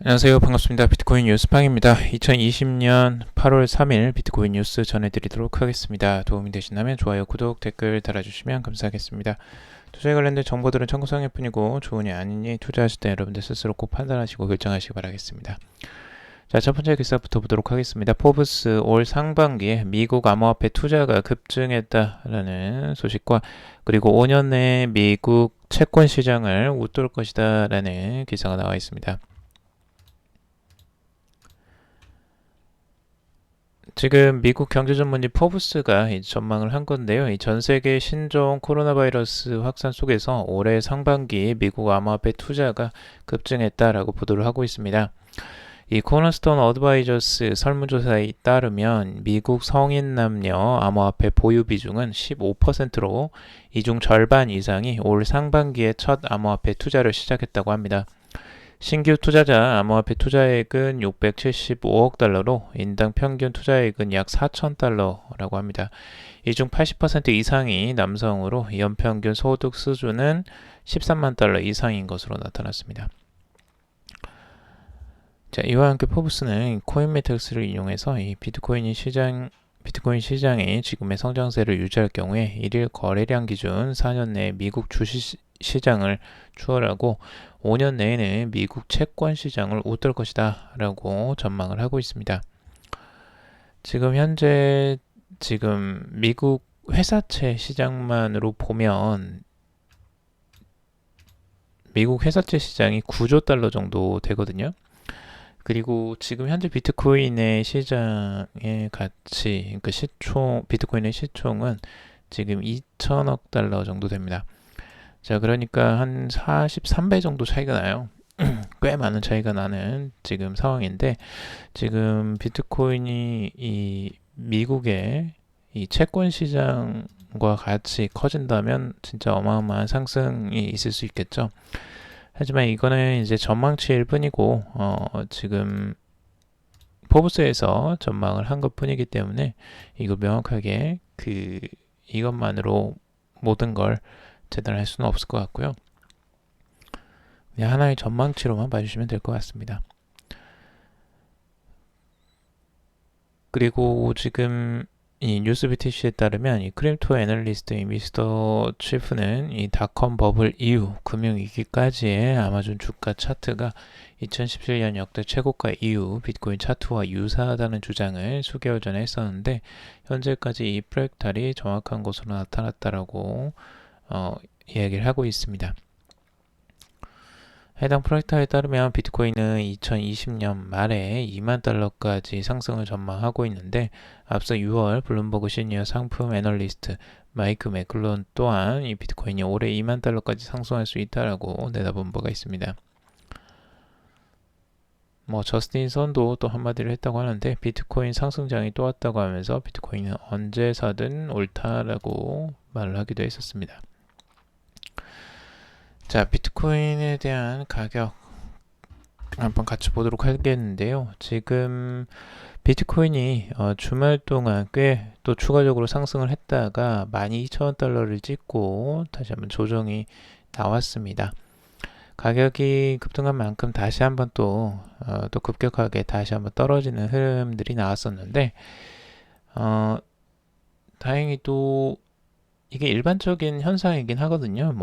안녕하세요. 반갑습니다. 비트코인 뉴스팡입니다. 2020년 8월 3일 비트코인 뉴스 전해드리도록 하겠습니다. 도움이 되신다면 좋아요, 구독, 댓글 달아주시면 감사하겠습니다. 투자에 관련된 정보들은 참고사항일 뿐이고 좋으니 아니니 투자하실 때 여러분들 스스로 꼭 판단하시고 결정하시기 바라겠습니다. 자, 첫 번째 기사부터 보도록 하겠습니다. 포브스 올 상반기에 미국 암호화폐 투자가 급증했다라는 소식과 그리고 5년 내에 미국 채권 시장을 웃돌 것이다 라는 기사가 나와 있습니다. 지금 미국 경제 전문지 포브스가 전망을 한 건데요. 이 전 세계 신종 코로나 바이러스 확산 속에서 올해 상반기 미국 암호화폐 투자가 급증했다라고 보도를 하고 있습니다. 이 코너스톤 어드바이저스 설문조사에 따르면 미국 성인 남녀 암호화폐 보유 비중은 15%로 이 중 절반 이상이 올 상반기에 첫 암호화폐 투자를 시작했다고 합니다. 신규 투자자 암호화폐 투자액은 675억 달러로 인당 평균 투자액은 약 4천 달러라고 합니다. 이 중 80% 이상이 남성으로 연평균 소득 수준은 13만 달러 이상인 것으로 나타났습니다. 자, 이와 함께 포브스는 코인메트릭스를 이용해서 이 비트코인 시장이 지금의 성장세를 유지할 경우에 일일 거래량 기준 4년 내 미국 주식 시장을 추월하고 5년 내에는 미국 채권 시장을 웃돌 것이다 라고 전망을 하고 있습니다. 지금 현재 미국 회사채 시장만으로 보면 미국 회사채 시장이 9조 달러 정도 되거든요. 그리고 지금 현재 비트코인의 시장의 가치, 그러니까 비트코인의 시총은 지금 2천억 달러 정도 됩니다. 자, 그러니까 한 43배 정도 차이가 나요. 꽤 많은 차이가 나는 지금 상황인데, 지금 비트코인이 이 미국의 이 채권 시장과 같이 커진다면 진짜 어마어마한 상승이 있을 수 있겠죠. 하지만 이거는 이제 전망치일 뿐이고, 지금 포브스에서 전망을 한 것 뿐이기 때문에 이거 명확하게 이것만으로 모든 걸 재단할 수는 없을 것 같고요. 그냥 하나의 전망치로만 봐주시면 될 것 같습니다. 그리고 지금 이 뉴스 BTC에 따르면 이 크립토 애널리스트인 미스터 치프는 이 닷컴 버블 이후 금융위기까지의 아마존 주가 차트가 2017년 역대 최고가 이후 비트코인 차트와 유사하다는 주장을 수개월 전에 했었는데 현재까지 이 프랙탈이 정확한 것으로 나타났다라고 이야기를 하고 있습니다. 해당 프로젝터에 따르면 비트코인은 2020년 말에 2만 달러까지 상승을 전망하고 있는데 앞서 6월 블룸버그 시니어 상품 애널리스트 마이크 맥클론 또한 이 비트코인이 올해 2만 달러까지 상승할 수 있다라고 내다본 바가 있습니다. 저스틴 선도 또 한마디를 했다고 하는데 비트코인 상승장이 또 왔다고 하면서 비트코인은 언제 사든 옳다라고 말을 하기도 했었습니다. 자, 비트코인에 대한 가격 한번 같이 보도록 하겠는데요. 지금 비트코인이 주말 동안 꽤 또 추가적으로 상승을 했다가 12,000달러를 찍고 다시 한번 조정이 나왔습니다. 가격이 급등한 만큼 다시 한번 또 급격하게 다시 한번 떨어지는 흐름들이 나왔었는데 다행히 또 이게 일반적인 현상이긴 하거든요.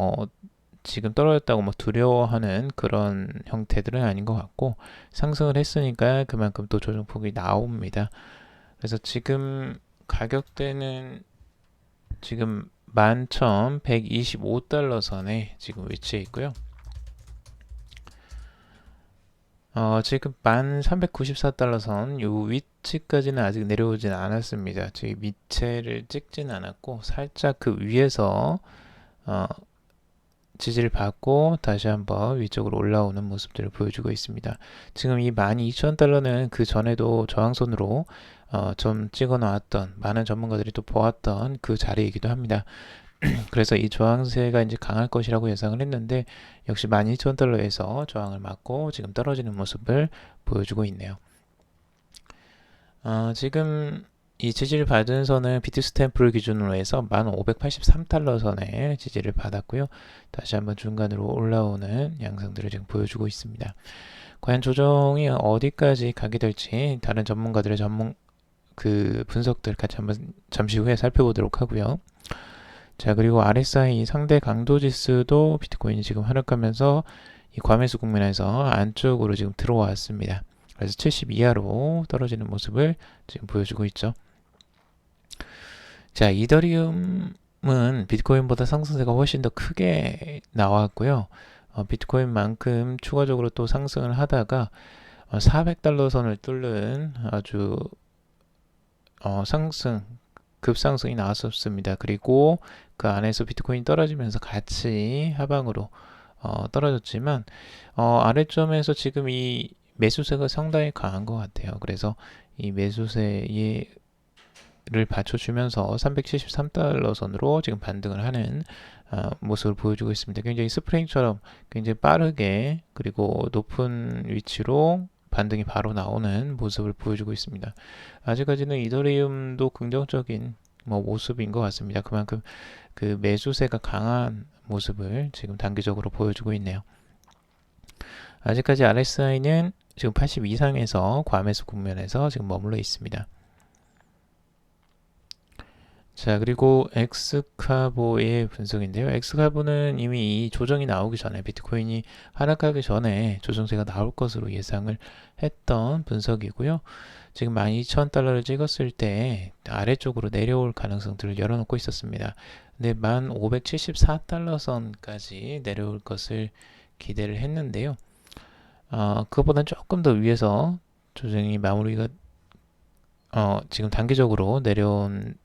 지금 떨어졌다고 두려워하는 그런 형태들은 아닌 것 같고 상승을 했으니까 그만큼 또 조정폭이 나옵니다. 그래서 지금 가격대는 지금 11,125달러 선에 지금 위치해 있고요. 지금 1394달러 선 요 위치까지는 아직 내려오진 않았습니다. 지금 밑에를 찍진 않았고 살짝 그 위에서 지지를 받고 다시 한번 위쪽으로 올라오는 모습들을 보여주고 있습니다. 지금 이 12,000달러는 그 전에도 저항선으로 좀 찍어 나왔던 많은 전문가들이 또 보았던 그 자리이기도 합니다. 그래서 이 저항세가 이제 강할 것이라고 예상을 했는데 역시 12,000달러에서 저항을 맞고 지금 떨어지는 모습을 보여주고 있네요. 지금 이 지지를 받은 선은 비트스탬프를 기준으로 해서 1583달러 선에 지지를 받았고요. 다시 한번 중간으로 올라오는 양상들을 지금 보여주고 있습니다. 과연 조정이 어디까지 가게 될지 다른 전문가들의 분석들 같이 한번 잠시 후에 살펴보도록 하고요. 자, 그리고 RSI 상대 강도 지수도 비트코인이 지금 하락하면서 이 과매수 국면에서 안쪽으로 지금 들어왔습니다. 그래서 70 이하로 떨어지는 모습을 지금 보여주고 있죠. 자, 이더리움은 비트코인보다 상승세가 훨씬 더 크게 나왔고요. 비트코인만큼 추가적으로 또 상승을 하다가 400달러 선을 뚫는 아주 급상승이 나왔었습니다. 그리고 그 안에서 비트코인이 떨어지면서 같이 하방으로 떨어졌지만 아래점에서 지금 이 매수세가 상당히 강한 것 같아요. 그래서 이 매수세를 받쳐주면서 373달러 선으로 지금 반등을 하는 모습을 보여주고 있습니다. 굉장히 스프링처럼 굉장히 빠르게 그리고 높은 위치로 반등이 바로 나오는 모습을 보여주고 있습니다. 아직까지는 이더리움도 긍정적인 모습인 것 같습니다. 그만큼 그 매수세가 강한 모습을 지금 단기적으로 보여주고 있네요. 아직까지 RSI는 지금 80 이상에서 과매수 국면에서 지금 머물러 있습니다. 자, 그리고 엑스카보의 분석인데요. 엑스카보는 이미 이 조정이 나오기 전에 비트코인이 하락하기 전에 조정세가 나올 것으로 예상을 했던 분석이고요. 지금 12,000달러를 찍었을 때 아래쪽으로 내려올 가능성들을 열어놓고 있었습니다. 근데 1,574달러 선까지 내려올 것을 기대를 했는데요. 그것보다는 조금 더 위에서 조정이 마무리가 지금 단기적으로 내려온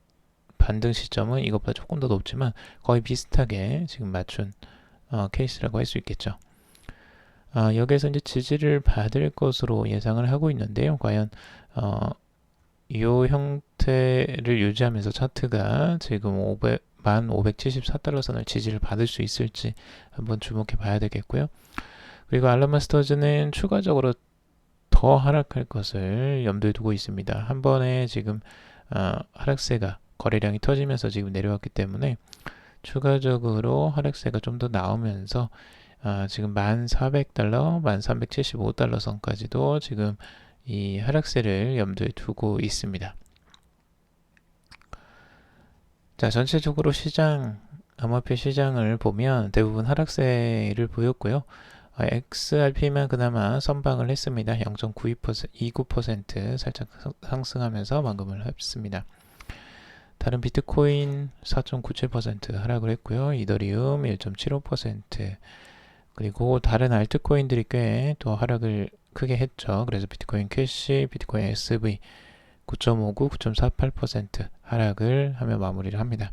반등 시점은 이것보다 조금 더 높지만 거의 비슷하게 지금 맞춘 케이스라고 할 수 있겠죠. 여기에서 이제 지지를 받을 것으로 예상을 하고 있는데요. 과연 이 형태를 유지하면서 차트가 지금 1,574달러 선을 지지를 받을 수 있을지 한번 주목해 봐야 되겠고요. 그리고 알람마스터즈는 추가적으로 더 하락할 것을 염두에 두고 있습니다. 한 번에 지금 하락세가 거래량이 터지면서 지금 내려왔기 때문에 추가적으로 하락세가 좀 더 나오면서 지금 1,400달러, 1,375달러 선까지도 지금 이 하락세를 염두에 두고 있습니다. 자, 전체적으로 암호화폐 시장을 보면 대부분 하락세를 보였고요. XRP만 그나마 선방을 했습니다. 0.29% 살짝 상승하면서 마감을 했습니다. 다른 비트코인 4.97% 하락을 했고요. 이더리움 1.75%, 그리고 다른 알트코인들이 꽤 또 하락을 크게 했죠. 그래서 비트코인 캐시, 비트코인 SV 9.59, 9.48% 하락을 하며 마무리를 합니다.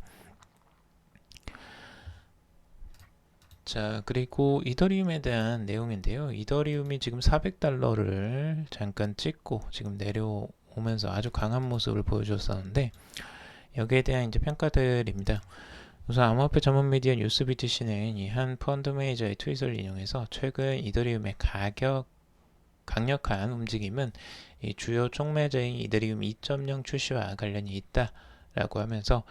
자, 그리고 이더리움에 대한 내용인데요. 이더리움이 지금 400달러를 잠깐 찍고 지금 내려오면서 아주 강한 모습을 보여줬었는데, 여기에 대한 이제 평가들입니다. 우선 암호화폐 전문 미디어 뉴스BTC는 이 한 펀드 매니저의 트윗을 인용해서 최근 이더리움의 강력한 움직임은 이 주요 촉매제인 이더리움 2.0 출시와 관련이 있다라고 하면서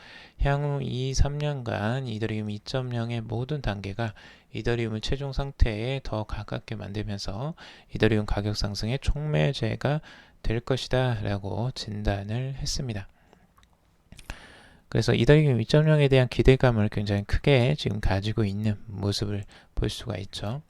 향후 2-3년간 이더리움 2.0의 모든 단계가 이더리움을 최종 상태에 더 가깝게 만들면서 이더리움 가격 상승의 촉매제가 될 것이다 라고 진단을 했습니다. 그래서 이더리움 2.0에 대한 기대감을 굉장히 크게 지금 가지고 있는 모습을 볼 수가 있죠.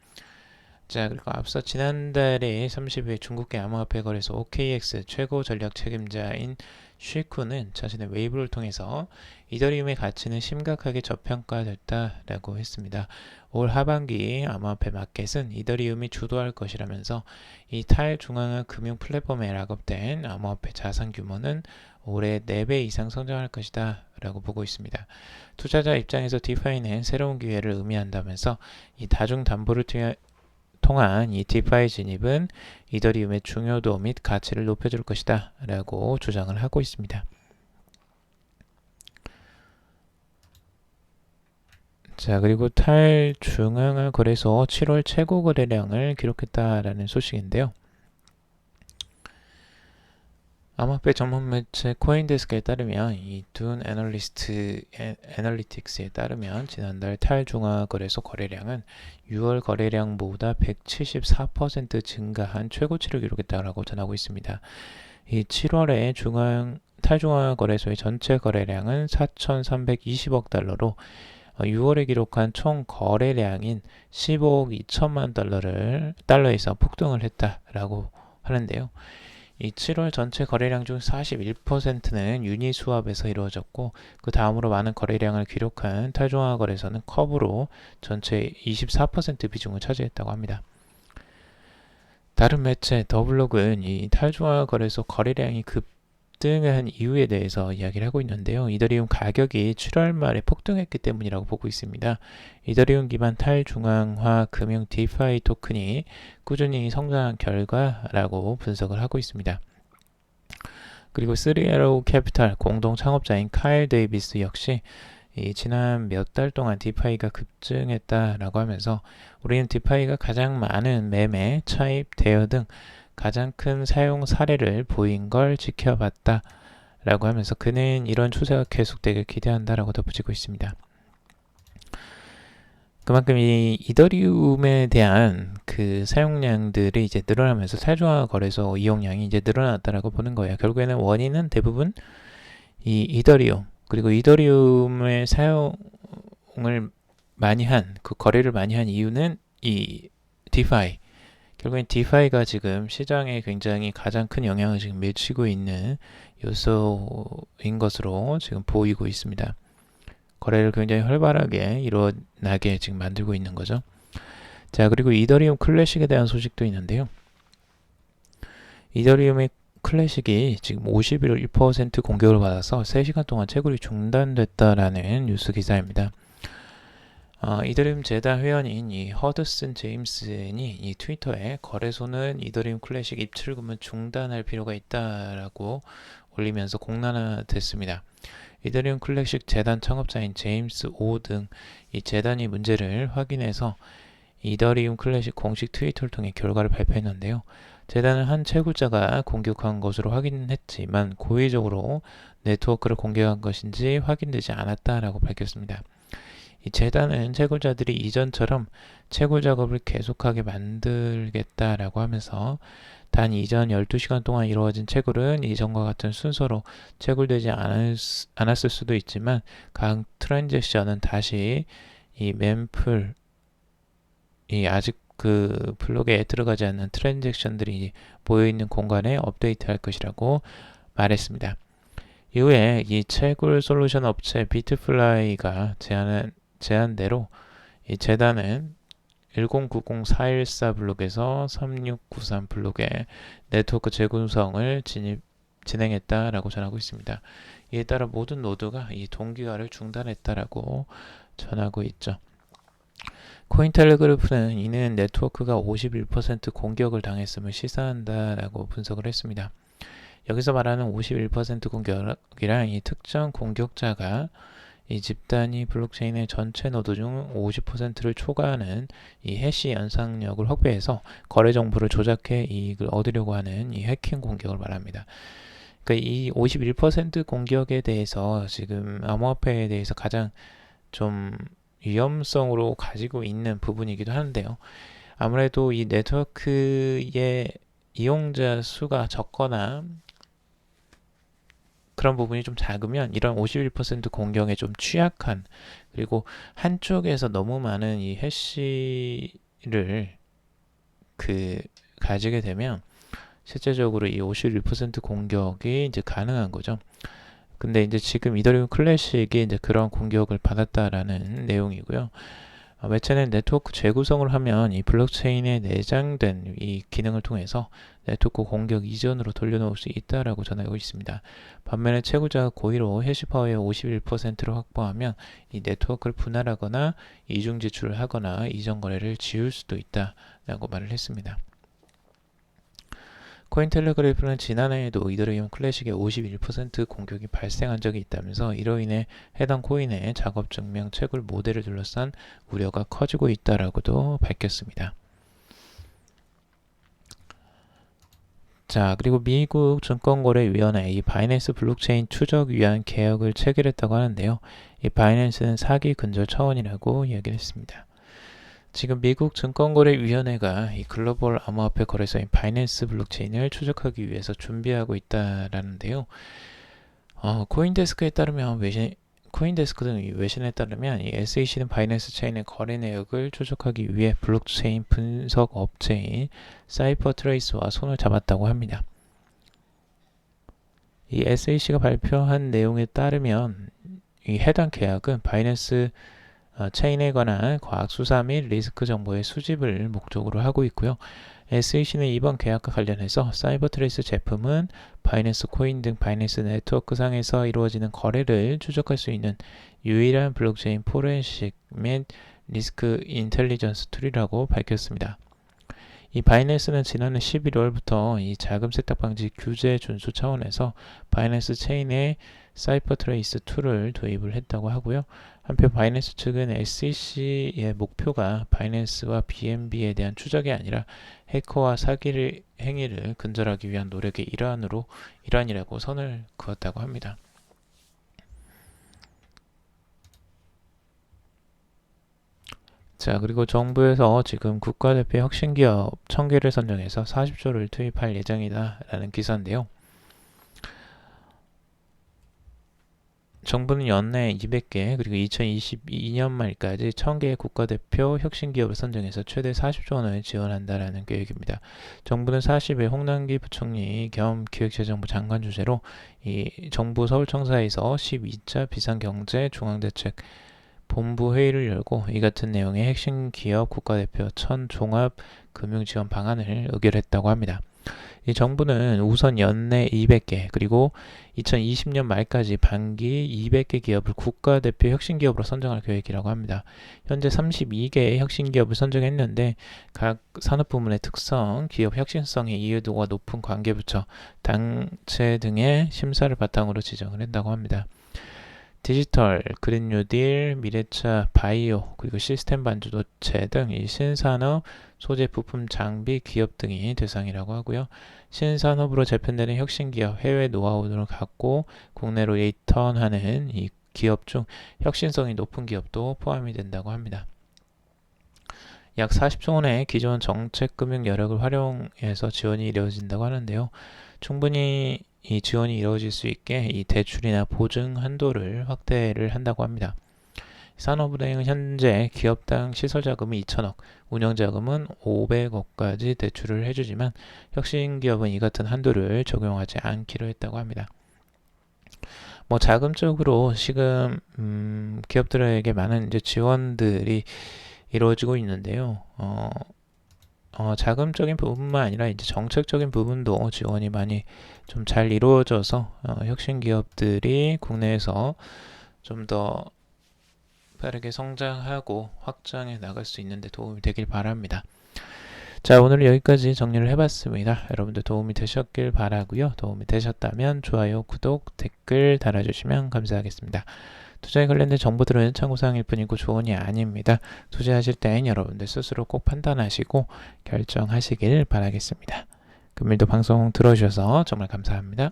자, 그리고 앞서 지난달에 30일 중국계 암호화폐 거래소 OKX 최고 전략 책임자인 쉬쿠는 자신의 웨이브를 통해서 이더리움의 가치는 심각하게 저평가됐다라고 했습니다. 올 하반기 암호화폐 마켓은 이더리움이 주도할 것이라면서 이 탈중앙화 금융 플랫폼에 락업된 암호화폐 자산 규모는 올해 4배 이상 성장할 것이다 라고 보고 있습니다. 투자자 입장에서 디파이는 새로운 기회를 의미한다면서 이 다중담보를 통한 이 디파이 진입은 이더리움의 중요도 및 가치를 높여줄 것이다 라고 주장을 하고 있습니다. 자, 그리고 탈중앙화 거래소 7월 최고 거래량을 기록했다라는 소식인데요. 암호화폐 전문 매체 코인데스크에 따르면 이 둔 애널리틱스에 따르면 지난달 탈중앙 거래소 거래량은 6월 거래량보다 174% 증가한 최고치를 기록했다고 전하고 있습니다. 이 7월에 탈중앙 거래소의 전체 거래량은 4,320억 달러로 6월에 기록한 총 거래량인 15억 2천만 달러에서 폭등을 했다라고 하는데요. 이 7월 전체 거래량 중 41%는 유니스왑에서 이루어졌고 그 다음으로 많은 거래량을 기록한 탈중앙 거래소는 커브로 전체 24% 비중을 차지했다고 합니다. 다른 매체 더블록은 이 탈중앙 거래소 거래량이 급등한 이유에 대해서 이야기를 하고 있는데요. 이더리움 가격이 7월 말에 폭등했기 때문이라고 보고 있습니다. 이더리움 기반 탈중앙화 금융 디파이 토큰이 꾸준히 성장한 결과라고 분석을 하고 있습니다. 그리고 3Arrow 캐피탈 공동 창업자인 카일 데이비스 역시 지난 몇 달 동안 디파이가 급증했다라고 하면서 우리는 디파이가 가장 많은 매매, 차입, 대여 등 가장 큰 사용 사례를 보인 걸 지켜봤다 라고 하면서 그는 이런 추세가 계속되길 기대한다라고 덧붙이고 있습니다. 그만큼 이 이더리움에 대한 그 사용량들이 이제 늘어나면서 탈중앙 거래소 이용량이 이제 늘어났다라고 보는 거예요. 결국에는 원인은 대부분 이 이더리움 그리고 이더리움의 사용을 많이 한 그 거래를 많이 한 이유는 이 디파이 결국엔 디파이가 지금 시장에 굉장히 가장 큰 영향을 지금 미치고 있는 요소인 것으로 지금 보이고 있습니다. 거래를 굉장히 활발하게 일어나게 지금 만들고 있는 거죠. 자, 그리고 이더리움 클래식에 대한 소식도 있는데요. 이더리움의 클래식이 지금 51% 공격을 받아서 3시간 동안 채굴이 중단됐다라는 뉴스 기사입니다. 이더리움 재단 회원인 이 허드슨 제임슨이 이 트위터에 거래소는 이더리움 클래식 입출금을 중단할 필요가 있다라고 올리면서 공론화됐습니다. 이더리움 클래식 재단 창업자인 제임스 오 등 이 재단이 문제를 확인해서 이더리움 클래식 공식 트위터를 통해 결과를 발표했는데요. 재단은 한 채굴자가 공격한 것으로 확인했지만 고의적으로 네트워크를 공격한 것인지 확인되지 않았다라고 밝혔습니다. 이 재단은 채굴자들이 이전처럼 채굴 작업을 계속하게 만들겠다라고 하면서 단 이전 12시간 동안 이루어진 채굴은 이전과 같은 순서로 채굴되지 않았을 수도 있지만 각 트랜잭션은 다시 이 멤플 아직 그 블록에 들어가지 않는 트랜잭션들이 모여있는 공간에 업데이트할 것이라고 말했습니다. 이후에 이 채굴 솔루션 업체 비트플라이가 제안대로 이 재단은 1090-414 블록에서 3693 블록의 네트워크 재구성을 진행했다라고 전하고 있습니다. 이에 따라 모든 노드가 이 동기화를 중단했다라고 전하고 있죠. 코인텔레그래프는 이는 네트워크가 51% 공격을 당했음을 시사한다라고 분석을 했습니다. 여기서 말하는 51% 공격이란 이 특정 공격자가 이 집단이 블록체인의 전체 노드 중 50%를 초과하는 이 해시 연상력을 확보해서 거래 정보를 조작해 이익을 얻으려고 하는 이 해킹 공격을 말합니다. 그러니까 이 51% 공격에 대해서 지금 암호화폐에 대해서 가장 좀 위험성으로 가지고 있는 부분이기도 한데요. 아무래도 이 네트워크의 이용자 수가 적거나 그런 부분이 좀 작으면 이런 51% 공격에 좀 취약한 그리고 한쪽에서 너무 많은 이 해시를 가지게 되면 실제적으로 이 51% 공격이 이제 가능한 거죠. 근데 이제 지금 이더리움 클래식이 이제 그런 공격을 받았다라는 내용이고요. 매체는 네트워크 재구성을 하면 이 블록체인에 내장된 이 기능을 통해서 네트워크 공격 이전으로 돌려놓을 수 있다라고 전하고 있습니다. 반면에 채굴자가 고의로 해시파워의 51%를 확보하면 이 네트워크를 분할하거나 이중 지출을 하거나 이전 거래를 지울 수도 있다라고 말을 했습니다. 코인텔레그래프는 지난해에도 이더리움 클래식의 51% 공격이 발생한 적이 있다면서 이로 인해 해당 코인의 작업 증명 채굴 모델을 둘러싼 우려가 커지고 있다라고도 밝혔습니다. 자, 그리고 미국 증권거래위원회 이 바이낸스 블록체인 추적 위한 개혁을 체결했다고 하는데요. 이 바이낸스는 사기 근절 차원이라고 이야기를 했습니다. 지금 미국 증권거래위원회가 이 글로벌 암호화폐 거래소인 바이낸스 블록체인을 추적하기 위해서 준비하고 있다라는데요. 코인데스크 등 외신에 따르면 이 SEC는 바이낸스 체인의 거래 내역을 추적하기 위해 블록체인 분석 업체인 사이퍼트레이스와 손을 잡았다고 합니다. 이 SEC가 발표한 내용에 따르면 이 해당 계약은 바이낸스 체인에 관한 과학 수사 및 리스크 정보의 수집을 목적으로 하고 있고요. SEC는 이번 계약과 관련해서 사이버트레이스 제품은 바이낸스 코인 등 바이낸스 네트워크 상에서 이루어지는 거래를 추적할 수 있는 유일한 블록체인 포렌식 및 리스크 인텔리전스 툴이라고 밝혔습니다. 이 바이낸스는 지난해 11월부터 이 자금 세탁 방지 규제 준수 차원에서 바이낸스 체인에 사이퍼트레이스 툴을 도입을 했다고 하고요. 한편 바이낸스 측은 SEC의 목표가 바이낸스와 BNB에 대한 추적이 아니라 해커와 사기 행위를 근절하기 위한 노력의 일환이라고 선을 그었다고 합니다. 자, 그리고 정부에서 지금 국가대표 혁신기업 1000개를 선정해서 40조를 투입할 예정이다 라는 기사인데요. 정부는 연내 200개 그리고 2022년 말까지 1000개의 국가대표 혁신기업을 선정해서 최대 40조 원을 지원한다라는 계획입니다. 정부는 40일 홍남기 부총리 겸 기획재정부 장관 주재로 이 정부 서울청사에서 12차 비상경제 중앙대책 본부 회의를 열고 이 같은 내용의 핵심 기업 국가대표 1000 종합 금융지원 방안을 의결했다고 합니다. 이 정부는 우선 연내 200개 그리고 2020년 말까지 반기 200개 기업을 국가대표 혁신기업으로 선정할 계획이라고 합니다. 현재 32개의 혁신기업을 선정했는데 각 산업부문의 특성, 기업 혁신성의 이해도가 높은 관계부처, 단체 등의 심사를 바탕으로 지정을 한다고 합니다. 디지털, 그린 뉴딜, 미래차, 바이오, 그리고 시스템 반도체 등 이 신산업, 소재, 부품, 장비, 기업 등이 대상이라고 하고요. 신산업으로 재편되는 혁신기업, 해외 노하우를 갖고 국내로 리턴하는 이 기업 중 혁신성이 높은 기업도 포함이 된다고 합니다. 약 40조 원의 기존 정책금융 여력을 활용해서 지원이 이루어진다고 하는데요. 충분히 이 지원이 이루어질 수 있게 이 대출이나 보증 한도를 확대를 한다고 합니다. 산업은행은 현재 기업당 시설자금이 2천억, 운영자금은 500억까지 대출을 해주지만 혁신기업은 이 같은 한도를 적용하지 않기로 했다고 합니다. 자금적으로 지금 기업들에게 많은 이제 지원들이 이루어지고 있는데요. 자금적인 부분만 아니라 이제 정책적인 부분도 지원이 많이 좀 잘 이루어져서 혁신 기업들이 국내에서 좀 더 빠르게 성장하고 확장해 나갈 수 있는데 도움이 되길 바랍니다. 자, 오늘 여기까지 정리를 해봤습니다. 여러분들 도움이 되셨길 바라고요. 도움이 되셨다면 좋아요, 구독, 댓글 달아주시면 감사하겠습니다. 투자에 관련된 정보들은 참고사항일 뿐이고 조언이 아닙니다. 투자하실 땐 여러분들 스스로 꼭 판단하시고 결정하시길 바라겠습니다. 금일도 방송 들어주셔서 정말 감사합니다.